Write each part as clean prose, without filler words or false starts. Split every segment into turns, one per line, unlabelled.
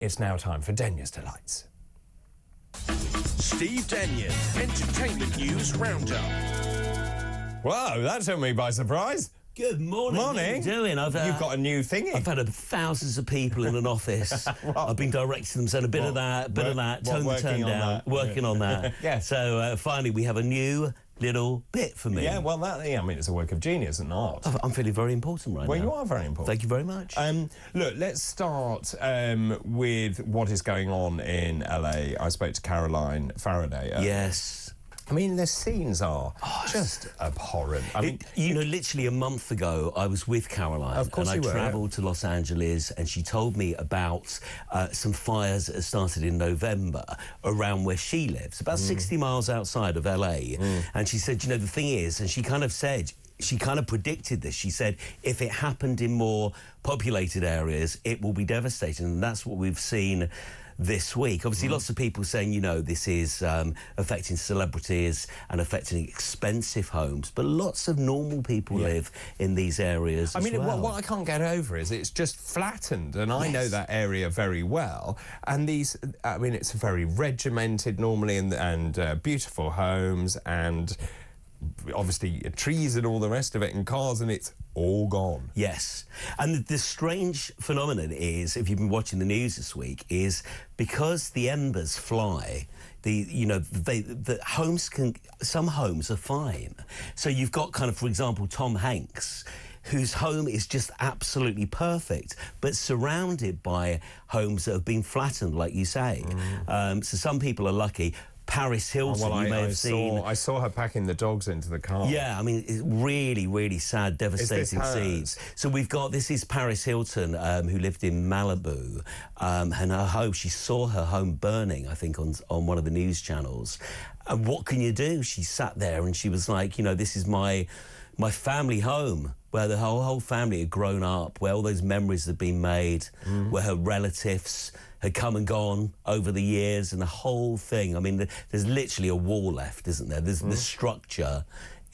It's now time for Denya's Delights.
Steve Denya's Entertainment News Roundup.
Wow, that took me by surprise.
Good morning.
Morning.
How you doing?
You've got a new thingy.
I've had thousands of people in an office. I've been directing them, saying a bit of that, tone the turn down, working on that.
Yeah.
So finally, we have a new little bit for me.
Yeah, well, I mean, it's a work of genius and art.
I'm feeling very important right now.
Well, you are very important.
Thank you very much.
Look, let's start with what is going on in LA. I spoke to Caroline Faraday.
Yes.
I mean, the scenes are just abhorrent. I mean,
you know, literally a month ago, I was with Caroline.
Of course
and
you
I
were,
travelled to Los Angeles, and she told me about some fires that started in November around where she lives, about 60 miles outside of LA. And she said, you know, the thing is, and she kind of said, she kind of predicted this. She said, if it happened in more populated areas, it will be devastating. And that's what we've seen this week. Obviously, lots of people saying, you know, this is affecting celebrities and affecting expensive homes, but lots of normal people live in these areas as well.
What I can't get over is it's just flattened, and I know that area very well. And these, I mean, it's very regimented normally, and beautiful homes, and obviously trees and all the rest of it, and cars, and it's all gone.
Yes. And the strange phenomenon is, if you've been watching the news this week, is because the embers fly, some homes are fine. So you've got kind of, for example, Tom Hanks, whose home is just absolutely perfect, but surrounded by homes that have been flattened, like you say. So some people are lucky. Paris Hilton, you may have seen.
I saw her packing the dogs into the car.
Yeah, I mean, it's really, really sad, devastating scenes. So we've got, this is Paris Hilton, who lived in Malibu, and her home, she saw her home burning, I think, on one of the news channels. And what can you do? She sat there and she was like, you know, this is my family home, where the whole family had grown up, where all those memories had been made, where her relatives had come and gone over the years, and the whole thing. I mean, there's literally a wall left, isn't there? The structure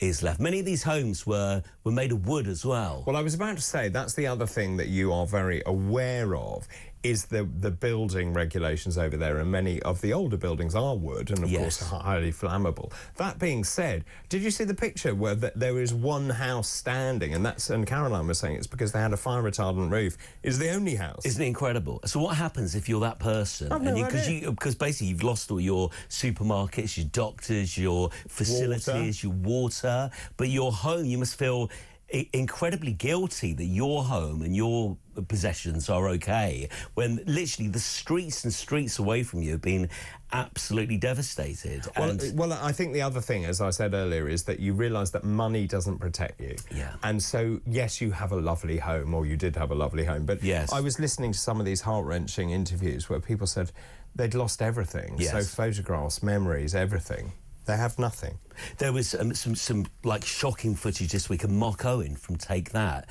is left. Many of these homes were made of wood as well.
Well, I was about to say, that's the other thing that you are very aware of, is the building regulations over there, and many of the older buildings are wood and, of course, highly flammable. That being said, did you see the picture where there is one house standing, and Caroline was saying it's because they had a fire-retardant roof, is the only house.
Isn't it incredible? So what happens if you're that person? Because basically you've lost all your supermarkets, your doctors, your facilities, your water, but your home, you must feel incredibly guilty that your home and your possessions are okay, when literally the streets and streets away from you have been absolutely devastated.
Well, I think the other thing, as I said earlier, is that you realise that money doesn't protect you.
Yeah.
And so, yes, you have a lovely home, or you did have a lovely home, but I was listening to some of these heart-wrenching interviews where people said they'd lost everything.
Yes.
So photographs, memories, everything. They have nothing.
There was some like shocking footage this week of Mark Owen from Take That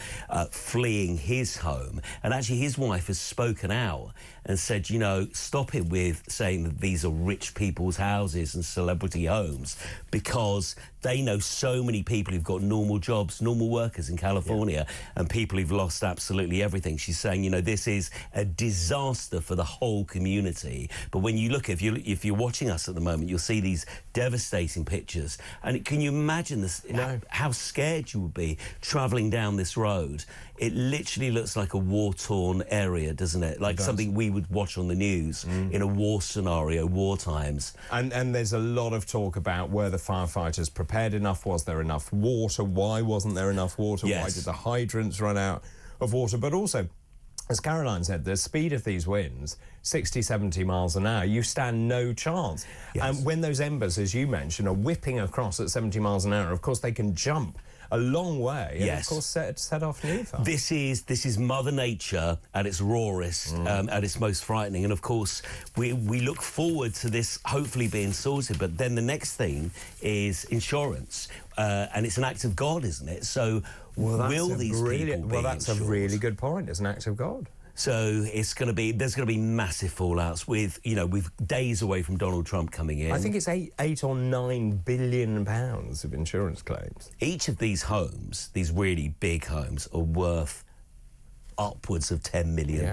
fleeing his home, and actually his wife has spoken out and said, you know, stop it with saying that these are rich people's houses and celebrity homes, because they know so many people who've got normal jobs, normal workers in California, and people who've lost absolutely everything. She's saying, you know, this is a disaster for the whole community. But when you look, if you're watching us at the moment, you'll see these devastating pictures. And can you imagine this? How scared you would be travelling down this road? It literally looks like a war-torn area, doesn't it? Like something we would watch on the news in a war scenario, war times.
And there's a lot of talk about, were the firefighters prepared enough? Was there enough water? Why wasn't there enough water?
Yes.
Why did the hydrants run out of water? But also, as Caroline said, the speed of these winds, 60, 70 miles an hour, you stand no chance.
Yes.
And when those embers, as you mentioned, are whipping across at 70 miles an hour, of course, they can jump a long way and, of course, set off new fire.
This is Mother Nature at its rawest, at its most frightening. And, of course, we look forward to this hopefully being sorted. But then the next thing is insurance. And it's an act of God, isn't it? So will these people be
Well, that's
insured?
a really good point. It's an act of God.
So there's going to be massive fallouts with days away from Donald Trump coming in.
I think it's eight or 9 billion pounds of insurance claims.
Each of these homes, these really big homes, are worth upwards of $10 million.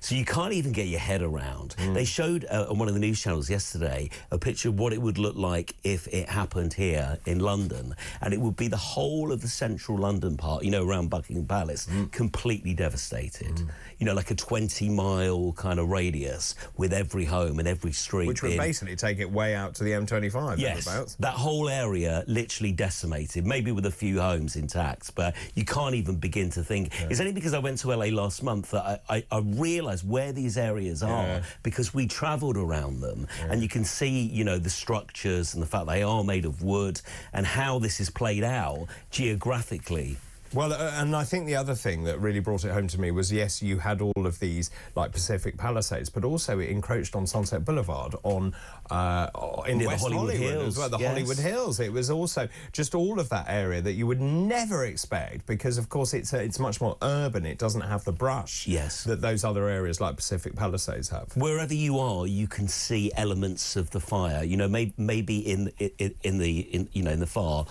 So you can't even get your head around. They showed on one of the news channels yesterday a picture of what it would look like if it happened here in London, and it would be the whole of the central London part, you know, around Buckingham Palace, completely devastated. You know, like a 20-mile kind of radius with every home and every street.
Which would basically take it way out to the M25.
Yes,
thereabouts.
that whole area literally decimated, maybe with a few homes intact, but you can't even begin to think. It's only because I went to LA last month that I realised where these areas are, because we travelled around them, and you can see, you know, the structures and the fact they are made of wood and how this is played out geographically.
Well, and I think the other thing that really brought it home to me was, yes, you had all of these, like, Pacific Palisades, but also it encroached on Sunset Boulevard, in West Hollywood
Hills
as well, the Hollywood Hills. It was also just all of that area that you would never expect, because, of course, it's much more urban. It doesn't have the brush that those other areas like Pacific Palisades have.
Wherever you are, you can see elements of the fire. You know, maybe in the far,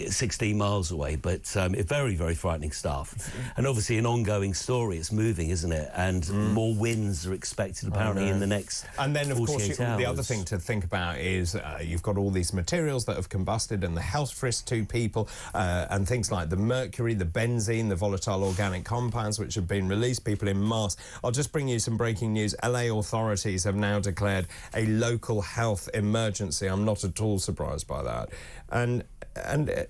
16 miles away, but very, very frightening stuff. And obviously an ongoing story. It's moving, isn't it? And more winds are expected apparently in the next 48 hours.
And then, of course, the other thing to think about is you've got all these materials that have combusted and the health risk to people, and things like the mercury, the benzene, the volatile organic compounds which have been released, people in mass. I'll just bring you some breaking news. LA authorities have now declared a local health emergency. I'm not at all surprised by that. And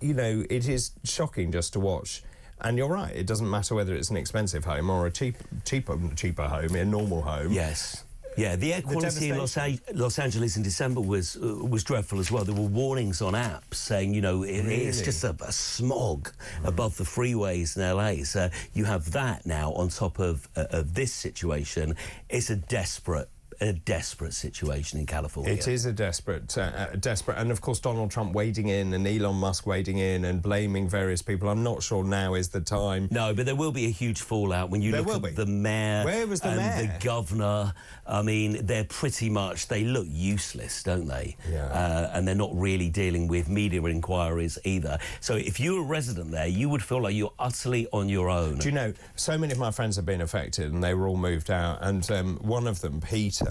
you know, it is shocking just to watch. And you're right, it doesn't matter whether it's an expensive home or a cheaper home, a normal home.
Yes. Yeah, the air quality in Los Angeles in December was dreadful as well. There were warnings on apps saying, you know, it's just a smog above the freeways in LA. So you have that now on top of this situation. It's a desperate situation in California.
It is a desperate, and of course Donald Trump wading in and Elon Musk wading in and blaming various people. I'm not sure now is the time.
No, but there will be a huge fallout when you look at the mayor.
Where was the mayor?
The governor. I mean, they look useless, don't they?
Yeah.
And they're not really dealing with media inquiries either. So if you're a resident there, you would feel like you're utterly on your own.
Do you know, so many of my friends have been affected and they were all moved out, and one of them, Peter,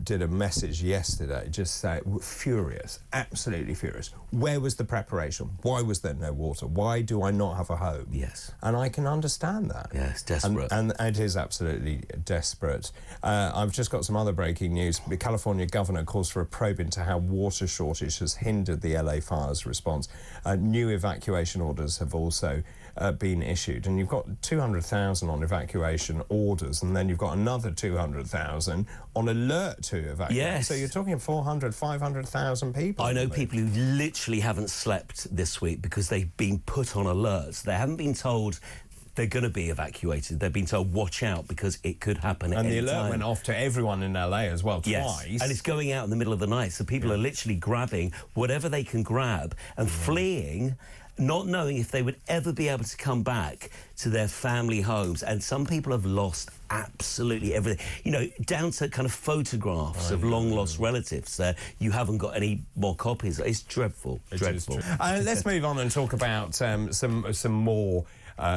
did a message yesterday just saying, furious, absolutely furious. Where was the preparation? Why was there no water? Why do I not have a home?
Yes.
And I can understand that.
Yes, desperate.
And it is absolutely desperate. I've just got some other breaking news. The California governor calls for a probe into how water shortage has hindered the LA fires response. New evacuation orders have also been issued, and you've got 200,000 on evacuation orders, and then you've got another 200,000 on alert to evacuate.
Yes.
So you're talking 400, 500,000 people.
I know people who literally haven't slept this week because they've been put on alerts. They haven't been told they're going to be evacuated. They've been told, watch out, because it could happen at any time.
And the alert went off to everyone in LA as well, twice.
And it's going out in the middle of the night, so people are literally grabbing whatever they can grab and fleeing, not knowing if they would ever be able to come back to their family homes. And some people have lost absolutely everything, you know, down to kind of photographs of long-lost relatives. You haven't got any more copies. It's dreadful, dreadful.
Let's move on and talk about some more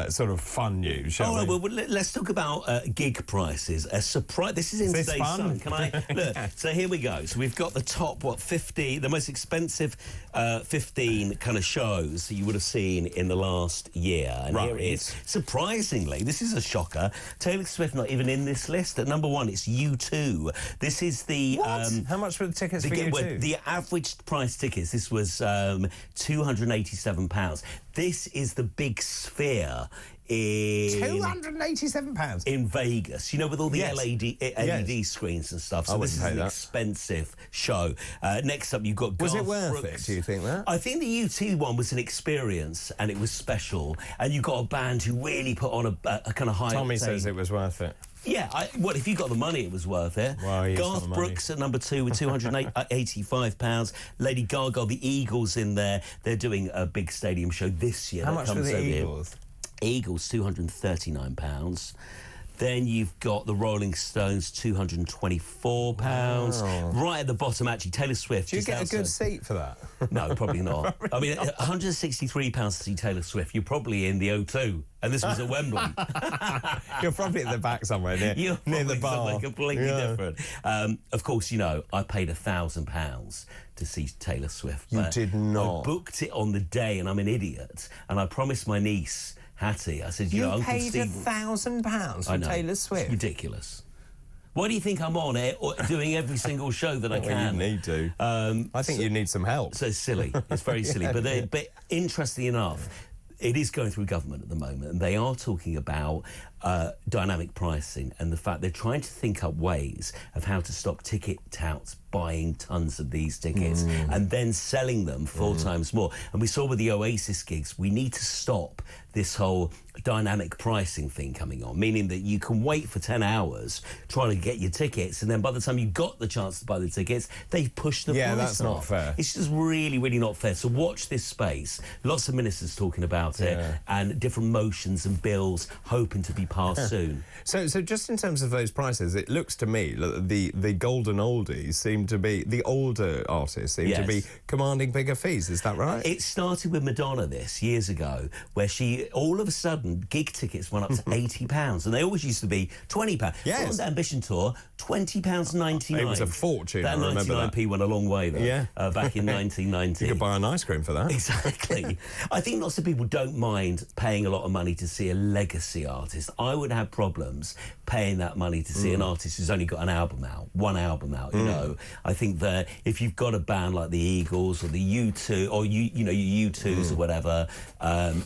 sort of fun news, shall we?
Well, let's talk about gig prices. A surprise. This is in today's Sun. Can I look? So here we go. So we've got the top 50, the most expensive 15 kind of shows that you would have seen in the last year. And here it is. Surprisingly, this is a shocker. Taylor Swift not even in this list. At number 1, it's U2. This is the
how much were the tickets for U2?
The average price tickets. This was £287. This is the big Sphere in
£287
in Vegas. You know, with all the LED screens and stuff. So this is an expensive show. Next up, you've got.
Was it worth it? Do you think that?
I think the U2 one was an experience, and it was special. And you got a band who really put on a kind of high.
Tommy says it was worth it.
Yeah, well, if you got the money, it was worth it.
Well,
Garth Brooks at number 2 with £285. Lady Gaga, the Eagles in there. They're doing a big stadium show this year.
How much were the Eagles?
Eagles, £239. Then you've got the Rolling Stones, £224.
Wow.
Right at the bottom, actually, Taylor Swift.
Do you get a good seat for that?
No, probably not. I mean, £163 to see Taylor Swift, you're probably in the O2. And this was at Wembley.
You're probably at the back somewhere near the bar.
Somewhere completely different. Of course, you know, I paid £1,000 to see Taylor Swift.
You did not.
I booked it on the day, and I'm an idiot. And I promised my niece, Hattie, I said, you know, Uncle
paid
Steve...
£1,000 for Taylor Swift?
It's ridiculous. Why do you think I'm on it, doing every single show that I can?
Well, you need to. I think you need some help.
So it's silly. It's very silly. But interestingly enough, it is going through government at the moment, and they are talking about dynamic pricing and the fact they're trying to think up ways of how to stop ticket touts buying tons of these tickets and then selling them 4 times more. And we saw with the Oasis gigs, we need to stop this whole dynamic pricing thing coming on, meaning that you can wait for 10 hours trying to get your tickets, and then by the time you got the chance to buy the tickets, they've pushed the price up.
Yeah, that's not fair.
It's just really, really not fair. So watch this space. Lots of ministers talking about it, and different motions and bills hoping to be passed soon.
So just in terms of those prices, it looks to me that the golden oldies seem to be, the older artists seem to be commanding bigger fees. Is that right?
It started with Madonna years ago, where she, all of a sudden, gig tickets went up to £80, and they always used to be £20.
Yes.
On the Ambition tour, £20.99.
It was a fortune, I remember that.
99p went a long way, though, back in 1990.
You could buy an ice cream for that.
Exactly. I think lots of people don't mind paying a lot of money to see a legacy artist. I would have problems paying that money to see an artist who's only got one album out, you know. I think that if you've got a band like the Eagles or the U2, or you know, your U2s or whatever,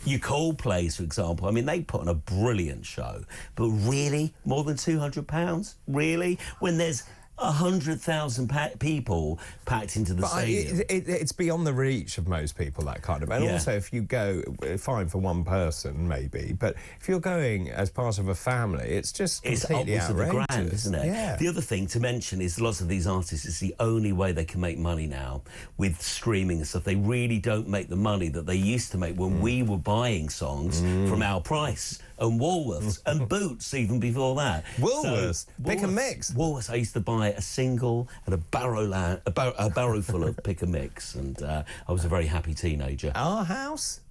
your Coldplays, for example, I mean, they put on a brilliant show, but really, more than £200? Really? When there's 100,000 people packed into the stadium.
It's beyond the reach of most people, that kind of. And also, if you go, fine for one person maybe, but if you're going as part of a family, it's just completely
upwards
outrageous.
of the grand, isn't it?
Yeah.
The other thing to mention is lots of these artists, it's the only way they can make money now with streaming and stuff. They really don't make the money that they used to make when we were buying songs from Our Price and Woolworths and Boots even before that.
Woolworths, pick and mix.
Woolworths, I used to buy a single and a barrow full of pick and mix, and I was a very happy teenager.
Our House?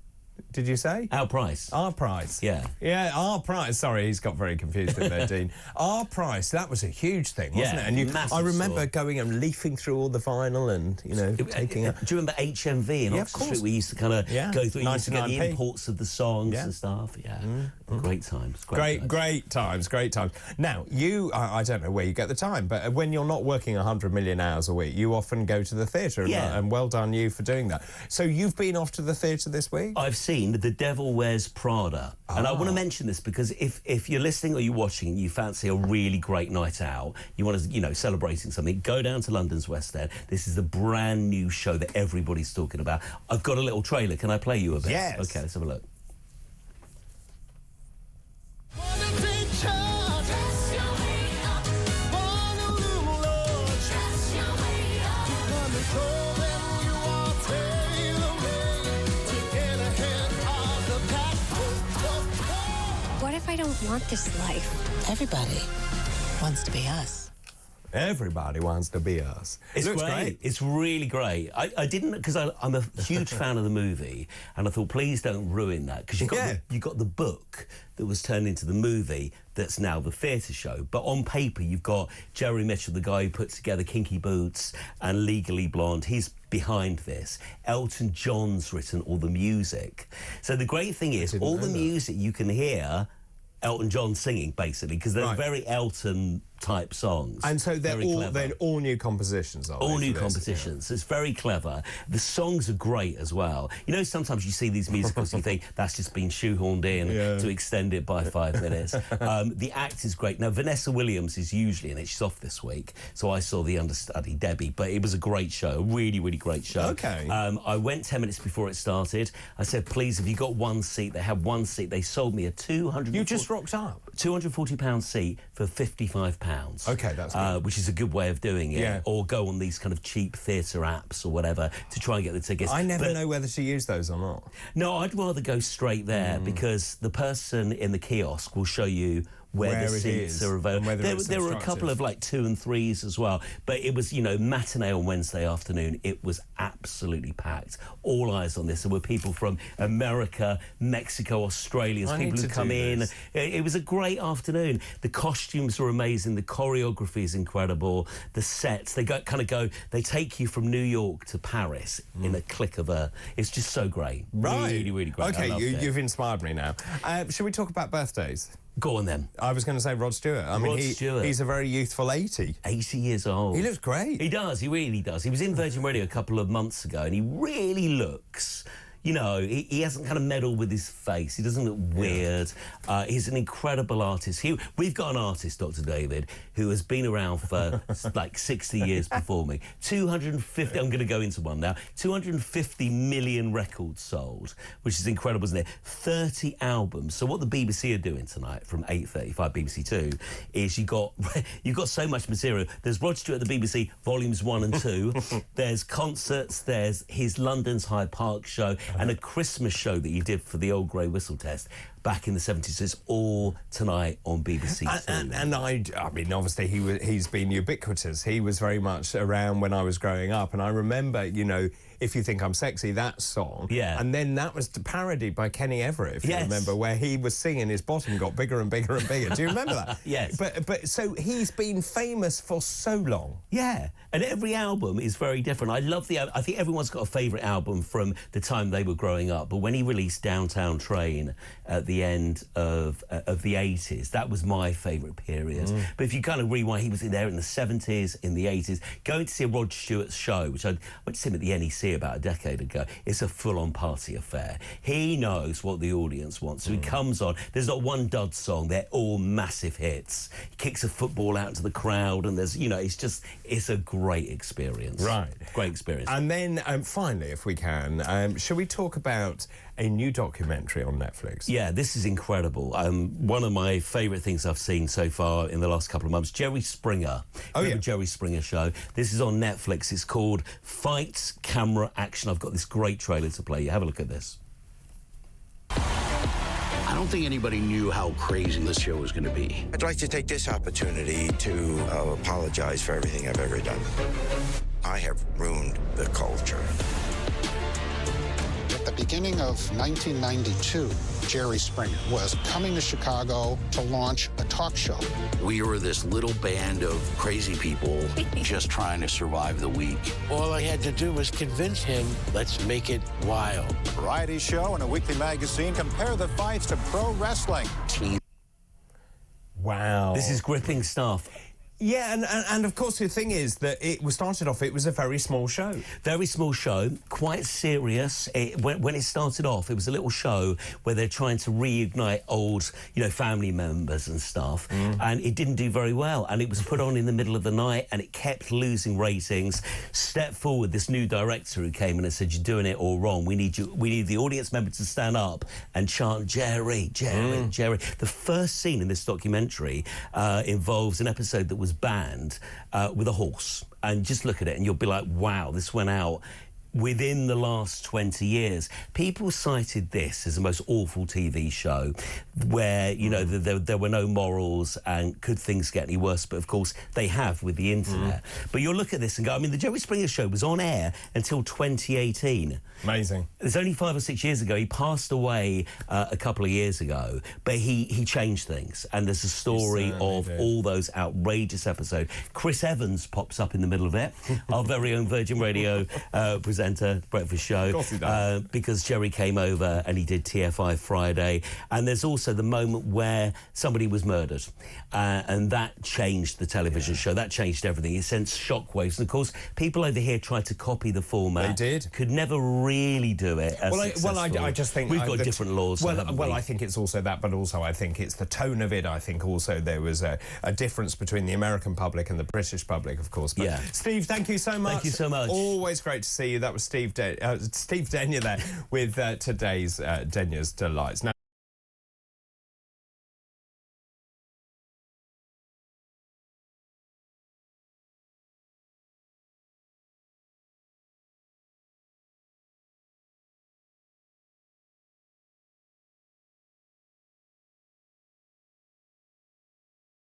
Did you say?
Our Price.
Our Price.
Yeah.
Yeah, Our Price. Sorry, he's got very confused in there, Dean. Our Price, that was a huge thing, wasn't it? And I remember going and leafing through all the vinyl and, you know, taking up.
Do you remember HMV in Oxford Street? We used to kind of go through, you used to get the imports of the songs and stuff. Yeah. Great times.
Great times. Now, you, I don't know where you get the time, but when you're not working 100 million hours a week, you often go to the theatre, and well done you for doing that. So you've been off to the theatre this week?
I've seen The Devil Wears Prada. And I want to mention this because if you're listening or you're watching and you fancy a really great night out, you want to, you know, celebrating something, go down to London's West End. This is the brand new show that everybody's talking about. I've got a little trailer. Can I play you a bit?
Yes.
Okay, let's have a look.
What if I don't want this life?
Everybody wants to be us.
Everybody wants to be us.
It's great. It's really great. I didn't, because I'm a huge fan of the movie, and I thought, please don't ruin that, because you got the book that was turned into the movie that's now the theatre show. But on paper, you've got Jerry Mitchell, the guy who put together Kinky Boots and Legally Blonde. He's behind this. Elton John's written all the music. So the great thing is, all the music you can hear Elton John singing, basically, because they're very Elton-type songs.
And so they're all new compositions, are they?
All new compositions. Yeah. It's very clever. The songs are great as well. You know, sometimes you see these musicals, you think, that's just been shoehorned in to extend it by 5 minutes. The act is great. Now, Vanessa Williams is usually in it. She's off this week. So I saw the understudy, Debbie, but it was a great show, a really, really great show.
Okay.
I went 10 minutes before it started. I said, please, have you got one seat? They had one seat. They sold me a £200.
You just rocked up.
£240 seat for £55.
Okay, that's good.
Which is a good way of doing it.
Yeah.
Or go on these kind of cheap theatre apps or whatever to try and get the tickets.
I never know whether to use those or not.
No, I'd rather go straight there because the person in the kiosk will show you where the seats are available. There were a couple of like 2 and 3s as well, but it was, you know, matinee on Wednesday afternoon. It was absolutely packed. All eyes on this. There were people from America, Mexico, Australia, people who come in. It was a great afternoon. The costumes were amazing. The choreography is incredible. The sets, they they take you from New York to Paris in a click of a... It's just so great.
Right.
Really, really great.
Okay, you've inspired me now. Shall we talk about birthdays?
Go on then.
I was going to say Rod Stewart. I mean, he's a very youthful 80.
80 years old.
He looks great.
He does, he really does. He was in Virgin Radio a couple of months ago and he really looks... You know, he hasn't kind of meddled with his face. He doesn't look weird. He's an incredible artist. We've got an artist, Dr. David, who has been around for like 60 years before me. 250, I'm going to go into one now, 250 million records sold, which is incredible, isn't it? 30 albums. So what the BBC are doing tonight from 8:35 BBC 2 is you've got so much material. There's Rod Stewart at the BBC, volumes 1 and 2. There's concerts, there's his London's Hyde Park show, and a Christmas show that he did for the old grey whistle test back in the 70s. It's all tonight on BBC Two.
And I mean, obviously, he's been ubiquitous. He was very much around when I was growing up. And I remember, you know, If You Think I'm Sexy, that song.
Yeah.
And then that was parodied by Kenny Everett, if you remember, where he was singing, his bottom got bigger and bigger and bigger. Do you remember that?
Yes.
But so he's been famous for so long.
Yeah. And every album is very different. I think everyone's got a favourite album from the time they were growing up. But when he released Downtown Train at the end of the 80s, that was my favourite period. But if you kind of rewind, he was in there in the 70s, in the 80s. Going to see a Rod Stewart show, which I went to see him at the NEC about a decade ago, it's a full-on party affair. He knows what the audience wants. So he comes on. There's not one dud song. They're all massive hits. He kicks a football out to the crowd, and there's, you know, it's a great experience.
Right.
Great experience.
And then, finally, if we can, shall we talk about a new documentary on Netflix?
Yeah, this is incredible. One of my favourite things I've seen so far in the last couple of months, Jerry Springer. Jerry Springer show. This is on Netflix. It's called Fights, Camera, Action. I've got this great trailer to play you. Have a look at this.
I don't think anybody knew how crazy this show was going to be.
I'd like to take this opportunity to apologize for everything I've ever done. I have ruined the culture.
At the beginning of 1992, Jerry Springer was coming to Chicago to launch a talk show.
We were this little band of crazy people just trying to survive the week.
All I had to do was convince him, let's make it wild.
Variety show and a weekly magazine compare the fights to pro wrestling.
Wow.
This is gripping stuff.
Yeah, and of course the thing is that it was a very small show.
Very small show, quite serious. When it started off, it was a little show where they're trying to reignite old, you know, family members and stuff, and it didn't do very well. And it was put on in the middle of the night, and it kept losing ratings. Stepped forward this new director who came in and said, "You're doing it all wrong. We need the audience member to stand up and chant Jerry, Jerry, Jerry." The first scene in this documentary involves an episode that was banned with a horse, and just look at it and you'll be like, wow, this went out within the last 20 years. People cited this as the most awful TV show where, you know, there were no morals and could things get any worse? But, of course, they have with the internet. But you'll look at this and go, I mean, the Jerry Springer show was on air until 2018.
Amazing.
It's only 5 or 6 years ago. He passed away a couple of years ago, but he changed things. And there's a story of all those outrageous episodes. Chris Evans pops up in the middle of it, our very own Virgin Radio presenter, breakfast show.
Of course he does.
Because Jerry came over and he did TFI Friday. And there's also the moment where somebody was murdered. And that changed the television show. That changed everything. It sent shockwaves. And, of course, people over here tried to copy the format.
They did.
Could never really do it as
I just think...
We've got different laws.
Well, I think it's also that, but also I think it's the tone of it. I think also there was a difference between the American public and the British public, of course. But Steve, thank you so much.
Thank you so much.
Always great to see you. That was Steve Denyer there with today's Denya's Delights. Now,